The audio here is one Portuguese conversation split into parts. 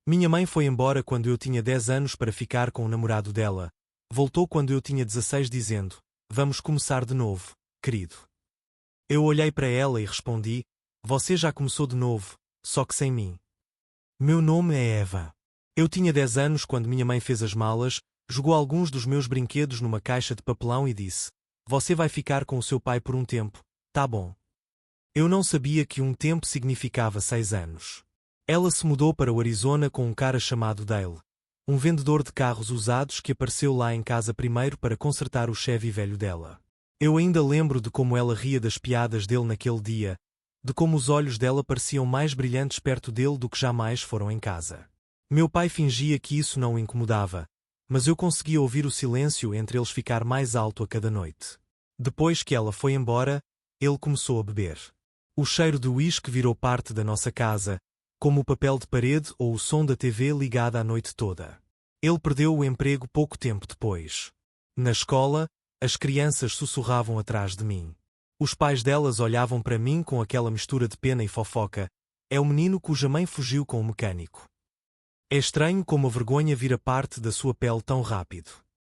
Minha mãe foi embora quando eu tinha 10 anos para ficar com o namorado dela. Voltou quando eu tinha 16 dizendo: "Vamos começar de novo, querido." Eu olhei para ela e respondi: "Você já começou de novo, só que sem mim." Meu nome é Eva. Eu tinha 10 anos quando minha mãe fez as malas, jogou alguns dos meus brinquedos numa caixa de papelão e disse: "Você vai ficar com o seu pai por um tempo, tá bom." Eu não sabia que um tempo significava 6 anos. Ela se mudou para o Arizona com um cara chamado Dale, um vendedor de carros usados que apareceu lá em casa primeiro para consertar o Chevy velho dela. Eu ainda lembro de como ela ria das piadas dele naquele dia, de como os olhos dela pareciam mais brilhantes perto dele do que jamais foram em casa. Meu pai fingia que isso não o incomodava, mas eu conseguia ouvir o silêncio entre eles ficar mais alto a cada noite. Depois que ela foi embora, ele começou a beber. O cheiro de uísque virou parte da nossa casa, como o papel de parede ou o som da TV ligada a noite toda. Ele perdeu o emprego pouco tempo depois. Na escola, as crianças sussurravam atrás de mim. Os pais delas olhavam para mim com aquela mistura de pena e fofoca. É o menino cuja mãe fugiu com o mecânico. É estranho como a vergonha vira parte da sua pele tão rápido.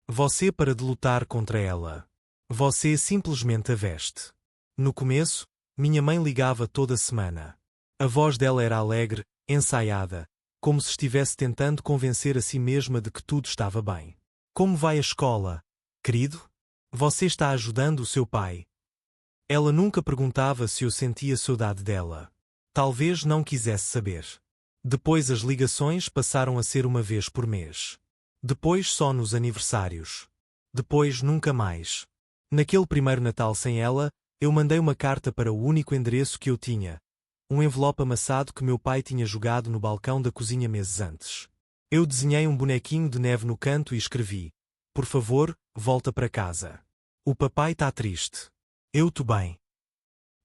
Você para de lutar contra ela. Você simplesmente a veste. No começo, minha mãe ligava toda semana. A voz dela era alegre, ensaiada, como se estivesse tentando convencer a si mesma de que tudo estava bem. "Como vai a escola, querido? Você está ajudando o seu pai?" Ela nunca perguntava se eu sentia saudade dela. Talvez não quisesse saber. Depois as ligações passaram a ser uma vez por mês. Depois só nos aniversários. Depois nunca mais. Naquele primeiro Natal sem ela, eu mandei uma carta para o único endereço que eu tinha, um envelope amassado que meu pai tinha jogado no balcão da cozinha meses antes. Eu desenhei um bonequinho de neve no canto e escrevi: "Por favor, volta para casa. O papai tá triste. Eu tô bem."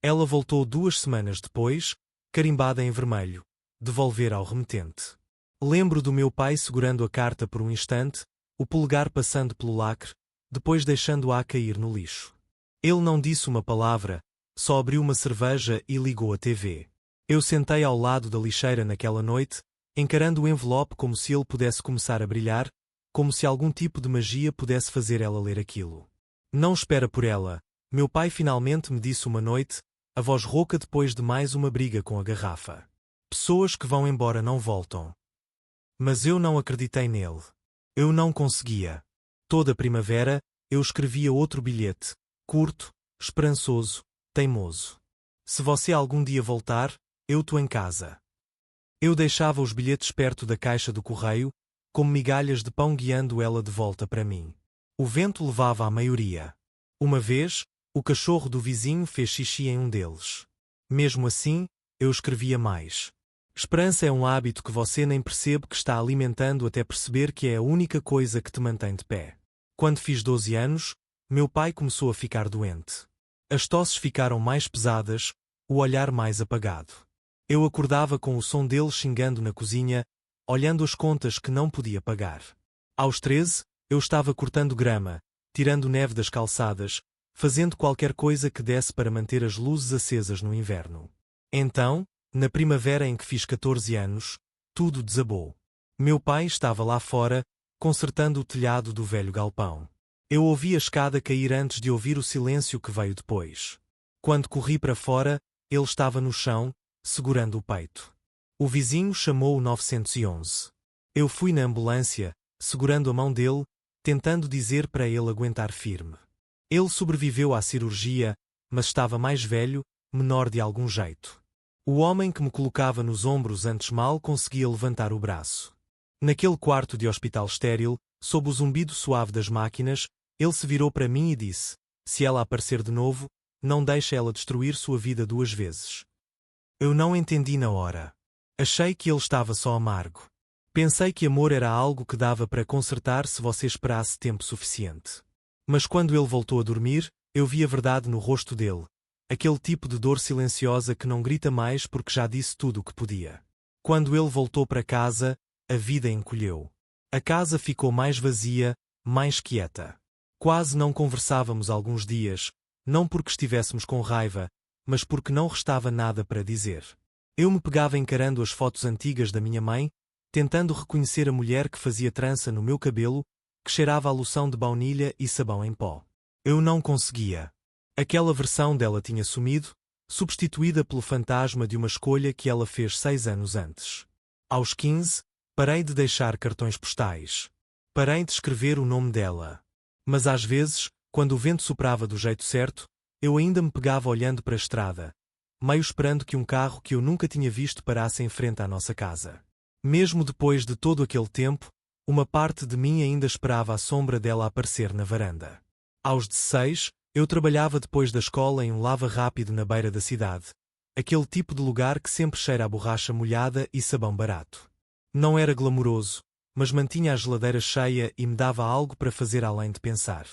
Ela voltou 2 semanas depois, carimbada em vermelho, devolver ao remetente. Lembro do meu pai segurando a carta por um instante, o polegar passando pelo lacre, depois deixando-a cair no lixo. Ele não disse uma palavra, só abriu uma cerveja e ligou a TV. Eu sentei ao lado da lixeira naquela noite, encarando o envelope como se ele pudesse começar a brilhar, como se algum tipo de magia pudesse fazer ela ler aquilo. "Não espera por ela", meu pai finalmente me disse uma noite, a voz rouca depois de mais uma briga com a garrafa. "Pessoas que vão embora não voltam." Mas eu não acreditei nele. Eu não conseguia. Toda primavera, eu escrevia outro bilhete, curto, esperançoso, teimoso. "Se você algum dia voltar, eu tô em casa." Eu deixava os bilhetes perto da caixa do correio, como migalhas de pão guiando ela de volta para mim. O vento levava a maioria. Uma vez, o cachorro do vizinho fez xixi em um deles. Mesmo assim, eu escrevia mais. Esperança é um hábito que você nem percebe que está alimentando até perceber que é a única coisa que te mantém de pé. Quando fiz 12 anos, meu pai começou a ficar doente. As tosses ficaram mais pesadas, o olhar mais apagado. Eu acordava com o som dele xingando na cozinha, olhando as contas que não podia pagar. Aos 13, eu estava cortando grama, tirando neve das calçadas, fazendo qualquer coisa que desse para manter as luzes acesas no inverno. Então, na primavera em que fiz 14 anos, tudo desabou. Meu pai estava lá fora, consertando o telhado do velho galpão. Eu ouvi a escada cair antes de ouvir o silêncio que veio depois. Quando corri para fora, ele estava no chão, segurando o peito. O vizinho chamou o 911. Eu fui na ambulância, segurando a mão dele, tentando dizer para ele aguentar firme. Ele sobreviveu à cirurgia, mas estava mais velho, menor de algum jeito. O homem que me colocava nos ombros antes mal conseguia levantar o braço. Naquele quarto de hospital estéril, sob o zumbido suave das máquinas, ele se virou para mim e disse: "Se ela aparecer de novo, não deixe ela destruir sua vida 2 vezes." Eu não entendi na hora. Achei que ele estava só amargo. Pensei que amor era algo que dava para consertar se você esperasse tempo suficiente. Mas quando ele voltou a dormir, eu vi a verdade no rosto dele. Aquele tipo de dor silenciosa que não grita mais porque já disse tudo o que podia. Quando ele voltou para casa, a vida encolheu. A casa ficou mais vazia, mais quieta. Quase não conversávamos alguns dias, não porque estivéssemos com raiva, mas porque não restava nada para dizer. Eu me pegava encarando as fotos antigas da minha mãe, tentando reconhecer a mulher que fazia trança no meu cabelo, que cheirava a loção de baunilha e sabão em pó. Eu não conseguia. Aquela versão dela tinha sumido, substituída pelo fantasma de uma escolha que ela fez 6 anos antes. Aos 15, parei de deixar cartões postais. Parei de escrever o nome dela. Mas às vezes, quando o vento soprava do jeito certo, eu ainda me pegava olhando para a estrada, meio esperando que um carro que eu nunca tinha visto parasse em frente à nossa casa. Mesmo depois de todo aquele tempo, uma parte de mim ainda esperava a sombra dela aparecer na varanda. Aos 16, eu trabalhava depois da escola em um lava-rápido na beira da cidade, aquele tipo de lugar que sempre cheira a borracha molhada e sabão barato. Não era glamouroso, mas mantinha a geladeira cheia e me dava algo para fazer além de pensar.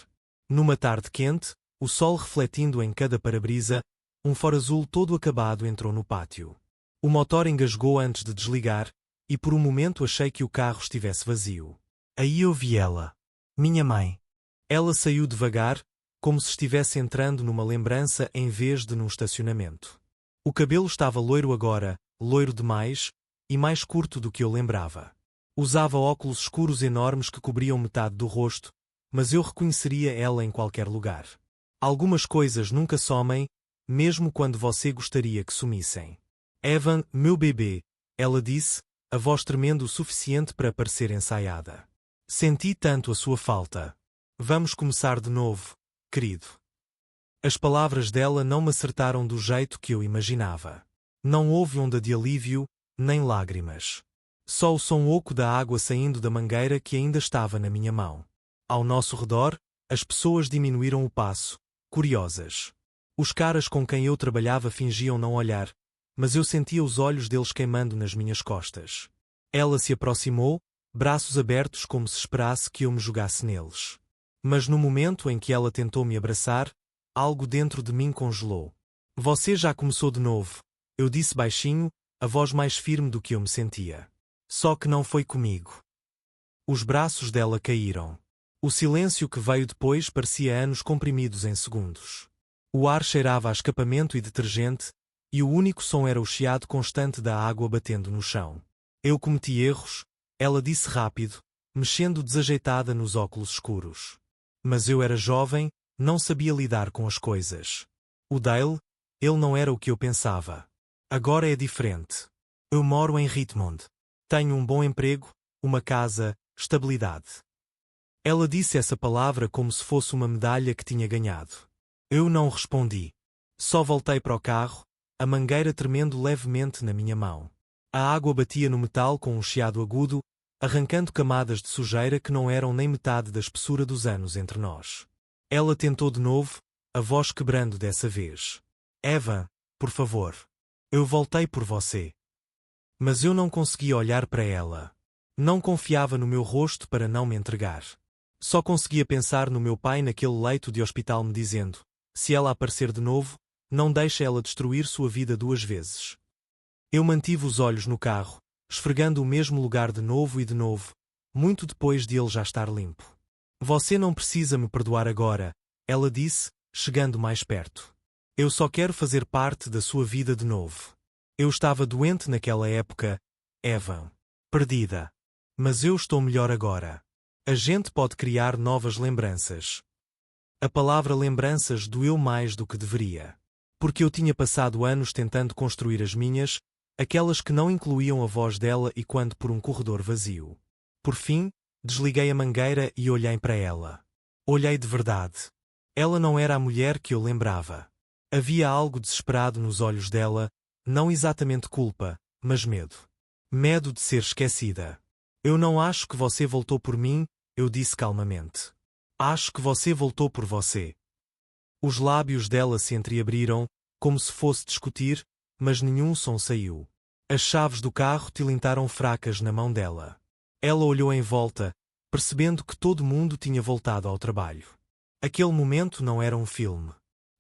Numa tarde quente, o sol refletindo em cada para-brisa, um Ford azul todo acabado entrou no pátio. O motor engasgou antes de desligar, e por um momento achei que o carro estivesse vazio. Aí eu vi ela. Minha mãe. Ela saiu devagar, como se estivesse entrando numa lembrança em vez de num estacionamento. O cabelo estava loiro agora, loiro demais, e mais curto do que eu lembrava. Usava óculos escuros enormes que cobriam metade do rosto, mas eu reconheceria ela em qualquer lugar. Algumas coisas nunca somem, mesmo quando você gostaria que sumissem. Evan, meu bebê, ela disse, a voz tremendo o suficiente para parecer ensaiada. Senti tanto a sua falta. Vamos começar de novo, querido. As palavras dela não me acertaram do jeito que eu imaginava. Não houve onda de alívio, nem lágrimas. Só o som oco da água saindo da mangueira que ainda estava na minha mão. Ao nosso redor, as pessoas diminuíram o passo, curiosas. Os caras com quem eu trabalhava fingiam não olhar, mas eu sentia os olhos deles queimando nas minhas costas. Ela se aproximou, braços abertos como se esperasse que eu me jogasse neles. Mas no momento em que ela tentou me abraçar, algo dentro de mim congelou. Você já começou de novo, eu disse baixinho, a voz mais firme do que eu me sentia. Só que não foi comigo. Os braços dela caíram. O silêncio que veio depois parecia anos comprimidos em segundos. O ar cheirava a escapamento e detergente, e o único som era o chiado constante da água batendo no chão. Eu cometi erros, ela disse rápido, mexendo desajeitada nos óculos escuros. Mas eu era jovem, não sabia lidar com as coisas. O Dale, ele não era o que eu pensava. Agora é diferente. Eu moro em Richmond. Tenho um bom emprego, uma casa, estabilidade. Ela disse essa palavra como se fosse uma medalha que tinha ganhado. Eu não respondi. Só voltei para o carro, a mangueira tremendo levemente na minha mão. A água batia no metal com um chiado agudo, arrancando camadas de sujeira que não eram nem metade da espessura dos anos entre nós. Ela tentou de novo, a voz quebrando dessa vez. Evan, por favor. Eu voltei por você. Mas eu não conseguia olhar para ela. Não confiava no meu rosto para não me entregar. Só conseguia pensar no meu pai naquele leito de hospital me dizendo, se ela aparecer de novo, não deixe ela destruir sua vida 2 vezes. Eu mantive os olhos no carro, esfregando o mesmo lugar de novo e de novo, muito depois de ele já estar limpo. Você não precisa me perdoar agora, ela disse, chegando mais perto. Eu só quero fazer parte da sua vida de novo. Eu estava doente naquela época, Evan. Perdida. Mas eu estou melhor agora. A gente pode criar novas lembranças. A palavra lembranças doeu mais do que deveria. Porque eu tinha passado anos tentando construir as minhas, aquelas que não incluíam a voz dela e quando por um corredor vazio. Por fim, desliguei a mangueira e olhei para ela. Olhei de verdade. Ela não era a mulher que eu lembrava. Havia algo desesperado nos olhos dela, não exatamente culpa, mas medo. Medo de ser esquecida. Eu não acho que você voltou por mim, eu disse calmamente. Acho que você voltou por você. Os lábios dela se entreabriram, como se fosse discutir, mas nenhum som saiu. As chaves do carro tilintaram fracas na mão dela. Ela olhou em volta, percebendo que todo mundo tinha voltado ao trabalho. Aquele momento não era um filme.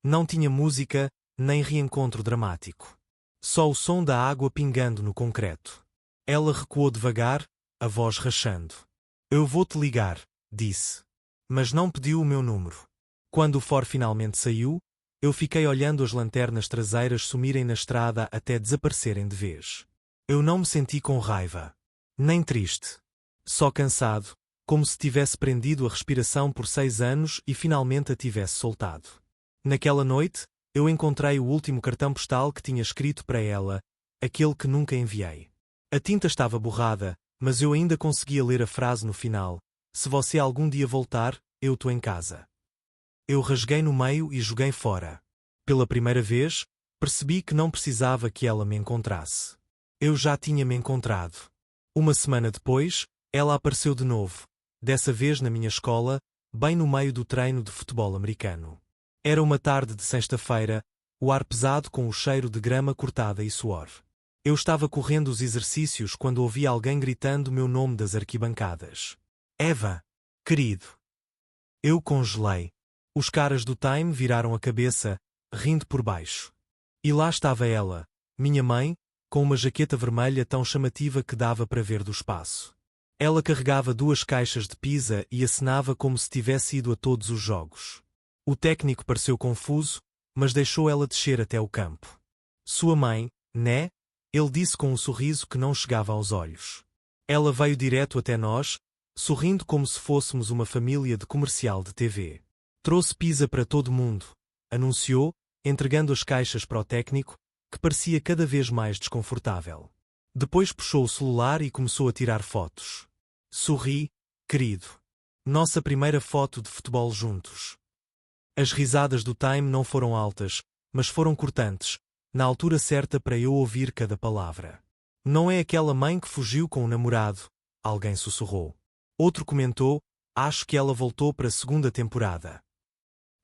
Não tinha música, nem reencontro dramático. Só o som da água pingando no concreto. Ela recuou devagar, a voz rachando. Eu vou te ligar, disse. Mas não pediu o meu número. Quando o Ford finalmente saiu, eu fiquei olhando as lanternas traseiras sumirem na estrada até desaparecerem de vez. Eu não me senti com raiva. Nem triste. Só cansado, como se tivesse prendido a respiração por 6 anos e finalmente a tivesse soltado. Naquela noite, eu encontrei o último cartão postal que tinha escrito para ela, aquele que nunca enviei. A tinta estava borrada, mas eu ainda conseguia ler a frase no final: se você algum dia voltar, eu tô em casa. Eu rasguei no meio e joguei fora. Pela primeira vez, percebi que não precisava que ela me encontrasse. Eu já tinha me encontrado. Uma semana depois, ela apareceu de novo, dessa vez na minha escola, bem no meio do treino de futebol americano. Era uma tarde de sexta-feira, o ar pesado com o cheiro de grama cortada e suor. Eu estava correndo os exercícios quando ouvi alguém gritando meu nome das arquibancadas. Eva! Querido! Eu congelei. Os caras do Time viraram a cabeça, rindo por baixo. E lá estava ela, minha mãe, com uma jaqueta vermelha tão chamativa que dava para ver do espaço. Ela carregava 2 caixas de pizza e acenava como se tivesse ido a todos os jogos. O técnico pareceu confuso, mas deixou ela descer até o campo. Sua mãe, né? Ele disse com um sorriso que não chegava aos olhos. Ela veio direto até nós, sorrindo como se fôssemos uma família de comercial de TV. Trouxe pizza para todo mundo, anunciou, entregando as caixas para o técnico, que parecia cada vez mais desconfortável. Depois puxou o celular e começou a tirar fotos. Sorri, querido. Nossa primeira foto de futebol juntos. As risadas do Time não foram altas, mas foram cortantes, na altura certa para eu ouvir cada palavra. Não é aquela mãe que fugiu com o namorado, alguém sussurrou. Outro comentou, acho que ela voltou para a 2ª temporada.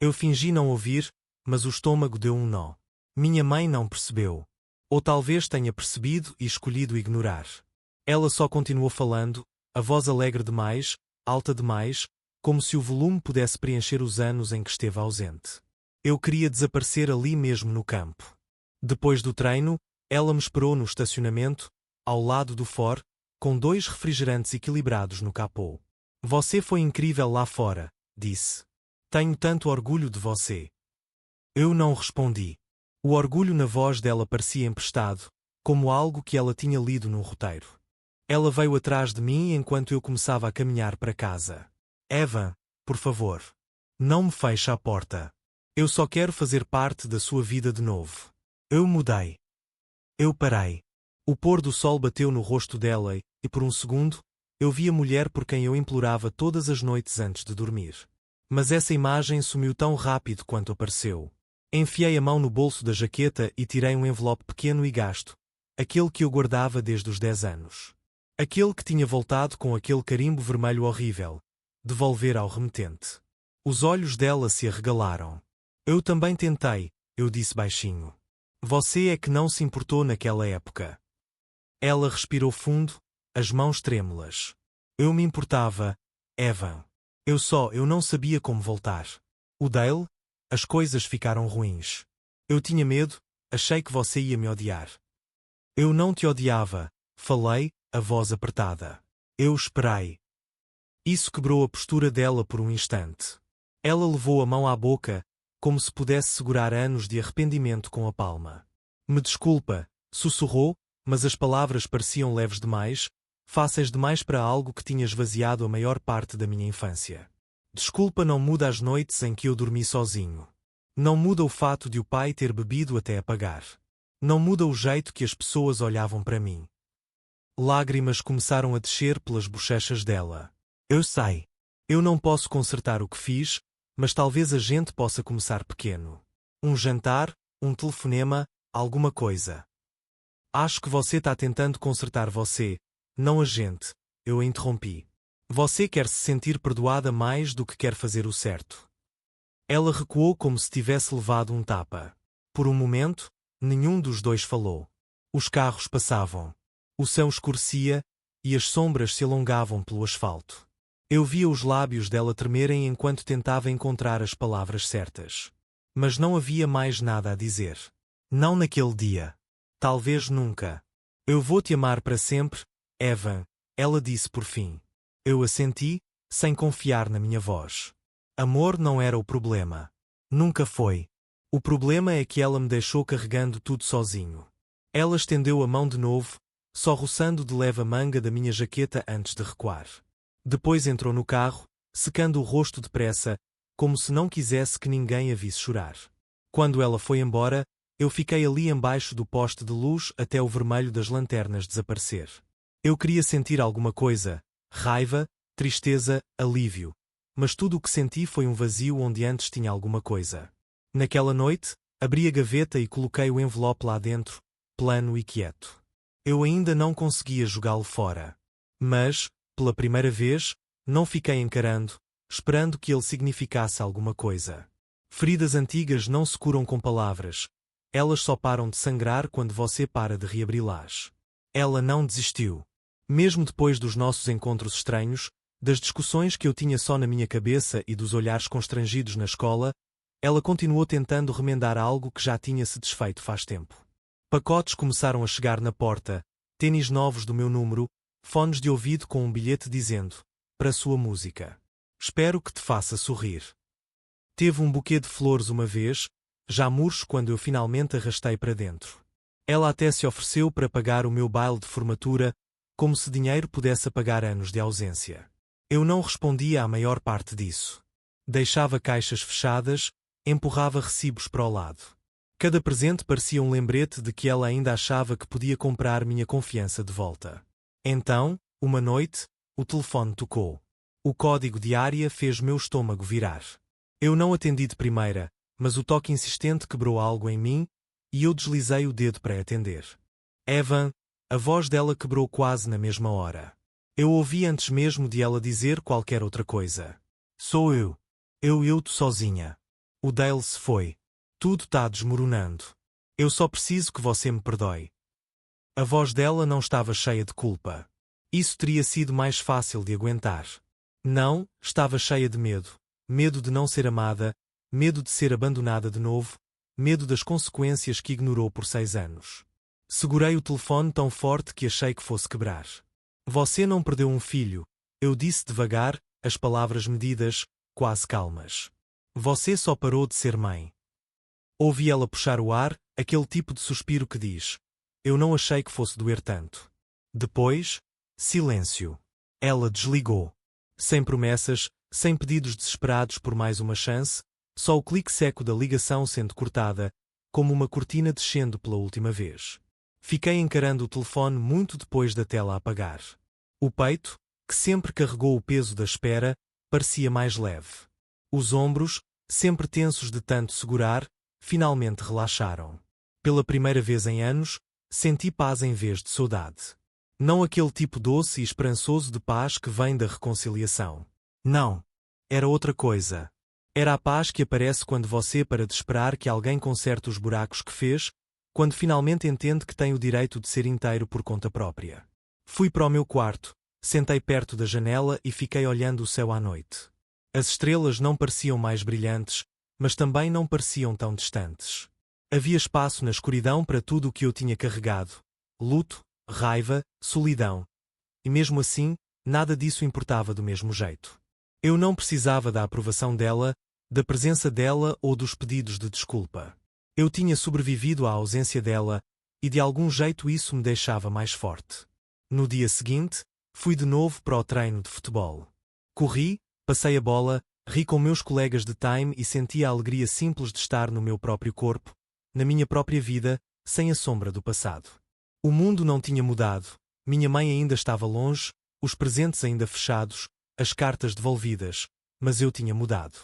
Eu fingi não ouvir, mas o estômago deu um nó. Minha mãe não percebeu. Ou talvez tenha percebido e escolhido ignorar. Ela só continuou falando, a voz alegre demais, alta demais, como se o volume pudesse preencher os anos em que esteve ausente. Eu queria desaparecer ali mesmo no campo. Depois do treino, ela me esperou no estacionamento, ao lado do Ford, com 2 refrigerantes equilibrados no capô. Você foi incrível lá fora, disse. Tenho tanto orgulho de você. Eu não respondi. O orgulho na voz dela parecia emprestado, como algo que ela tinha lido num roteiro. Ela veio atrás de mim enquanto eu começava a caminhar para casa. Eva, por favor. Não me feche a porta. Eu só quero fazer parte da sua vida de novo. Eu mudei. Eu parei. O pôr do sol bateu no rosto dela e, por um segundo, eu vi a mulher por quem eu implorava todas as noites antes de dormir. Mas essa imagem sumiu tão rápido quanto apareceu. Enfiei a mão no bolso da jaqueta e tirei um envelope pequeno e gasto, aquele que eu guardava desde os 10 anos. Aquele que tinha voltado com aquele carimbo vermelho horrível. Devolver ao remetente. Os olhos dela se arregalaram. Eu também tentei, eu disse baixinho. Você é que não se importou naquela época. Ela respirou fundo, as mãos trêmulas. Eu me importava, Evan. Eu não sabia como voltar. O Dale? As coisas ficaram ruins. Eu tinha medo, achei que você ia me odiar. Eu não te odiava, falei, a voz apertada. Eu esperei. Isso quebrou a postura dela por um instante. Ela levou a mão à boca, como se pudesse segurar anos de arrependimento com a palma. Me desculpa, sussurrou, mas as palavras pareciam leves demais, fáceis demais para algo que tinha esvaziado a maior parte da minha infância. Desculpa não muda as noites em que eu dormi sozinho. Não muda o fato de o pai ter bebido até apagar. Não muda o jeito que as pessoas olhavam para mim. Lágrimas começaram a descer pelas bochechas dela. Eu sei. Eu não posso consertar o que fiz, mas talvez a gente possa começar pequeno. Um jantar, um telefonema, alguma coisa. Acho que você está tentando consertar você, não a gente, eu a interrompi. Você quer se sentir perdoada mais do que quer fazer o certo. Ela recuou como se tivesse levado um tapa. Por um momento, nenhum dos dois falou. Os carros passavam. O céu escurecia, e as sombras se alongavam pelo asfalto. Eu via os lábios dela tremerem enquanto tentava encontrar as palavras certas. Mas não havia mais nada a dizer. Não naquele dia. Talvez nunca. Eu vou te amar para sempre, Evan, ela disse por fim. Eu assenti, sem confiar na minha voz. Amor não era o problema. Nunca foi. O problema é que ela me deixou carregando tudo sozinho. Ela estendeu a mão de novo, só roçando de leve a manga da minha jaqueta antes de recuar. Depois entrou no carro, secando o rosto depressa, como se não quisesse que ninguém a visse chorar. Quando ela foi embora, eu fiquei ali embaixo do poste de luz até o vermelho das lanternas desaparecer. Eu queria sentir alguma coisa, raiva, tristeza, alívio, mas tudo o que senti foi um vazio onde antes tinha alguma coisa. Naquela noite, abri a gaveta e coloquei o envelope lá dentro, plano e quieto. Eu ainda não conseguia jogá-lo fora. Mas, pela primeira vez, não fiquei encarando, esperando que ele significasse alguma coisa. Feridas antigas não se curam com palavras. Elas só param de sangrar quando você para de reabri-las. Ela não desistiu. Mesmo depois dos nossos encontros estranhos, das discussões que eu tinha só na minha cabeça e dos olhares constrangidos na escola, ela continuou tentando remendar algo que já tinha se desfeito faz tempo. Pacotes começaram a chegar na porta, tênis novos do meu número, fones de ouvido com um bilhete dizendo: para sua música. Espero que te faça sorrir. Teve um buquê de flores uma vez, já murcho quando eu finalmente arrastei para dentro. Ela até se ofereceu para pagar o meu baile de formatura, como se dinheiro pudesse apagar anos de ausência. Eu não respondia à maior parte disso. Deixava caixas fechadas, empurrava recibos para o lado. Cada presente parecia um lembrete de que ela ainda achava que podia comprar minha confiança de volta. Então, uma noite, o telefone tocou. O código de área fez meu estômago virar. Eu não atendi de primeira, mas o toque insistente quebrou algo em mim, e eu deslizei o dedo para atender. Evan, a voz dela quebrou quase na mesma hora. Eu ouvi antes mesmo de ela dizer qualquer outra coisa. Sou eu. Eu sozinha. O Dale se foi. Tudo está desmoronando. Eu só preciso que você me perdoe. A voz dela não estava cheia de culpa. Isso teria sido mais fácil de aguentar. Não, estava cheia de medo. Medo de não ser amada, medo de ser abandonada de novo, medo das consequências que ignorou por 6 anos. Segurei o telefone tão forte que achei que fosse quebrar. Você não perdeu um filho, eu disse devagar, as palavras medidas, quase calmas. Você só parou de ser mãe. Ouvi ela puxar o ar, aquele tipo de suspiro que diz: eu não achei que fosse doer tanto. Depois, silêncio. Ela desligou. Sem promessas, sem pedidos desesperados por mais uma chance, só o clique seco da ligação sendo cortada, como uma cortina descendo pela última vez. Fiquei encarando o telefone muito depois da tela apagar. O peito, que sempre carregou o peso da espera, parecia mais leve. Os ombros, sempre tensos de tanto segurar, finalmente relaxaram. Pela primeira vez em anos, senti paz em vez de saudade. Não aquele tipo doce e esperançoso de paz que vem da reconciliação. Não. Era outra coisa. Era a paz que aparece quando você para de esperar que alguém conserte os buracos que fez, quando finalmente entende que tem o direito de ser inteiro por conta própria. Fui para o meu quarto, sentei perto da janela e fiquei olhando o céu à noite. As estrelas não pareciam mais brilhantes, mas também não pareciam tão distantes. Havia espaço na escuridão para tudo o que eu tinha carregado: luto, raiva, solidão. E mesmo assim, nada disso importava do mesmo jeito. Eu não precisava da aprovação dela, da presença dela ou dos pedidos de desculpa. Eu tinha sobrevivido à ausência dela, e de algum jeito isso me deixava mais forte. No dia seguinte, fui de novo para o treino de futebol. Corri, passei a bola, ri com meus colegas de time e senti a alegria simples de estar no meu próprio corpo, na minha própria vida, sem a sombra do passado. O mundo não tinha mudado, minha mãe ainda estava longe, os presentes ainda fechados, as cartas devolvidas, mas eu tinha mudado.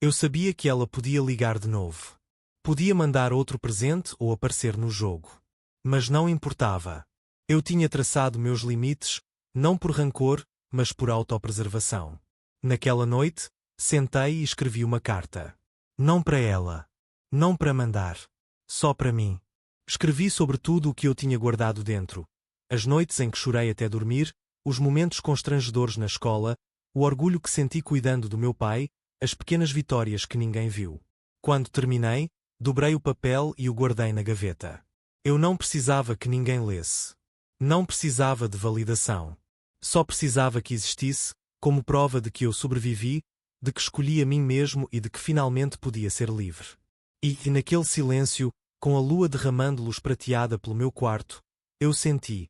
Eu sabia que ela podia ligar de novo. Podia mandar outro presente ou aparecer no jogo. Mas não importava. Eu tinha traçado meus limites, não por rancor, mas por autopreservação. Naquela noite, sentei e escrevi uma carta. Não para ela. Não para mandar. Só para mim. Escrevi sobre tudo o que eu tinha guardado dentro. As noites em que chorei até dormir, os momentos constrangedores na escola, o orgulho que senti cuidando do meu pai, as pequenas vitórias que ninguém viu. Quando terminei, dobrei o papel e o guardei na gaveta. Eu não precisava que ninguém lesse. Não precisava de validação. Só precisava que existisse, como prova de que eu sobrevivi, de que escolhi a mim mesmo e de que finalmente podia ser livre. E naquele silêncio, com a lua derramando luz prateada pelo meu quarto, eu senti: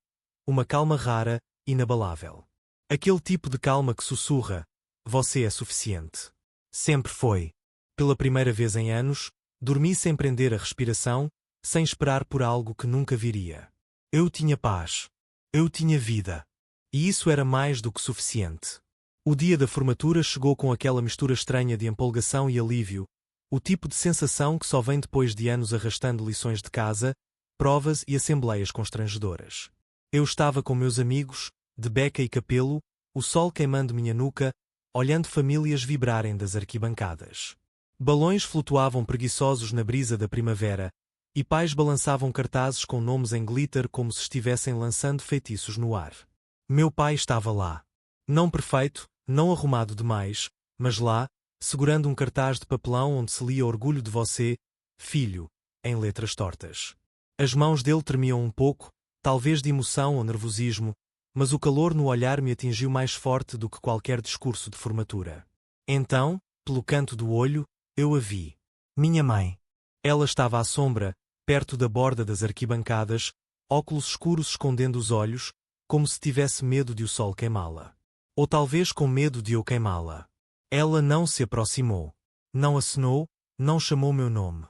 uma calma rara, inabalável. Aquele tipo de calma que sussurra: você é suficiente. Sempre foi. Pela primeira vez em anos, dormi sem prender a respiração, sem esperar por algo que nunca viria. Eu tinha paz. Eu tinha vida. E isso era mais do que suficiente. O dia da formatura chegou com aquela mistura estranha de empolgação e alívio, o tipo de sensação que só vem depois de anos arrastando lições de casa, provas e assembleias constrangedoras. Eu estava com meus amigos, de beca e capelo, o sol queimando minha nuca, olhando famílias vibrarem das arquibancadas. Balões flutuavam preguiçosos na brisa da primavera, e pais balançavam cartazes com nomes em glitter como se estivessem lançando feitiços no ar. Meu pai estava lá. Não perfeito, não arrumado demais, mas lá, segurando um cartaz de papelão onde se lia orgulho de você, filho, em letras tortas. As mãos dele tremiam um pouco, talvez de emoção ou nervosismo, mas o calor no olhar me atingiu mais forte do que qualquer discurso de formatura. Então, pelo canto do olho, eu a vi. Minha mãe. Ela estava à sombra, perto da borda das arquibancadas, óculos escuros escondendo os olhos, como se tivesse medo de o sol queimá-la. Ou talvez com medo de eu queimá-la. Ela não se aproximou. Não acenou, não chamou meu nome.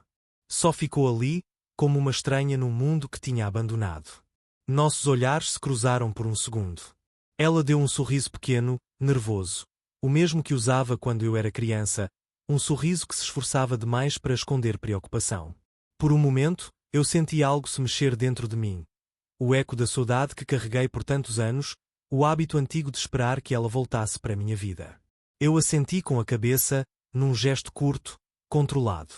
Só ficou ali, como uma estranha num mundo que tinha abandonado. Nossos olhares se cruzaram por um segundo. Ela deu um sorriso pequeno, nervoso, o mesmo que usava quando eu era criança, um sorriso que se esforçava demais para esconder preocupação. Por um momento, eu senti algo se mexer dentro de mim. O eco da saudade que carreguei por tantos anos, o hábito antigo de esperar que ela voltasse para a minha vida. Eu assenti com a cabeça, num gesto curto, controlado.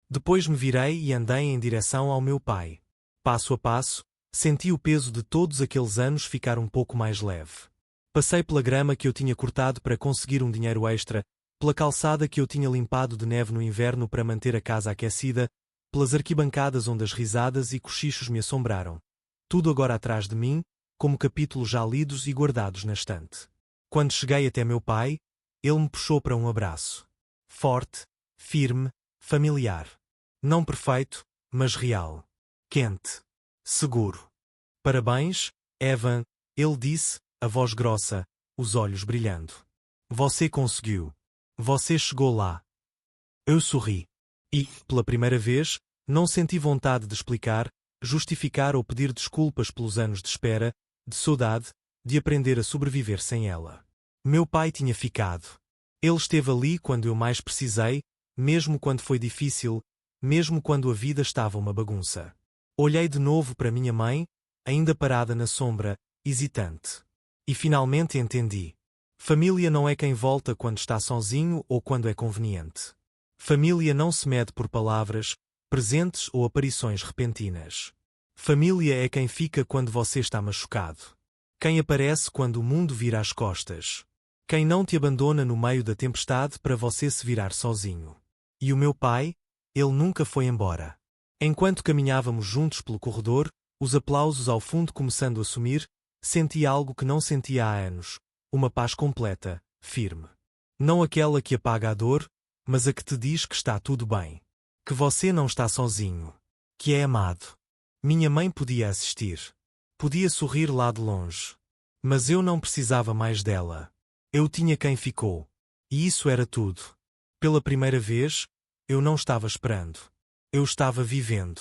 Depois me virei e andei em direção ao meu pai. Passo a passo, senti o peso de todos aqueles anos ficar um pouco mais leve. Passei pela grama que eu tinha cortado para conseguir um dinheiro extra, pela calçada que eu tinha limpado de neve no inverno para manter a casa aquecida, pelas arquibancadas onde as risadas e cochichos me assombraram. Tudo agora atrás de mim, como capítulos já lidos e guardados na estante. Quando cheguei até meu pai, ele me puxou para um abraço. Forte, firme, familiar. Não perfeito, mas real. Quente. Seguro. Parabéns, Evan, ele disse, a voz grossa, os olhos brilhando. Você conseguiu. Você chegou lá. Eu sorri. E, pela primeira vez, não senti vontade de explicar, justificar ou pedir desculpas pelos anos de espera, de saudade, de aprender a sobreviver sem ela. Meu pai tinha ficado. Ele esteve ali quando eu mais precisei, mesmo quando foi difícil, mesmo quando a vida estava uma bagunça. Olhei de novo para minha mãe, ainda parada na sombra, hesitante. E finalmente entendi. Família não é quem volta quando está sozinho ou quando é conveniente. Família não se mede por palavras, presentes ou aparições repentinas. Família é quem fica quando você está machucado. Quem aparece quando o mundo vira as costas. Quem não te abandona no meio da tempestade para você se virar sozinho. E o meu pai? Ele nunca foi embora. Enquanto caminhávamos juntos pelo corredor, os aplausos ao fundo começando a sumir, senti algo que não sentia há anos. Uma paz completa, firme. Não aquela que apaga a dor, mas a que te diz que está tudo bem. Que você não está sozinho. Que é amado. Minha mãe podia assistir. Podia sorrir lá de longe. Mas eu não precisava mais dela. Eu tinha quem ficou. E isso era tudo. Pela primeira vez, eu não estava esperando. Eu estava vivendo.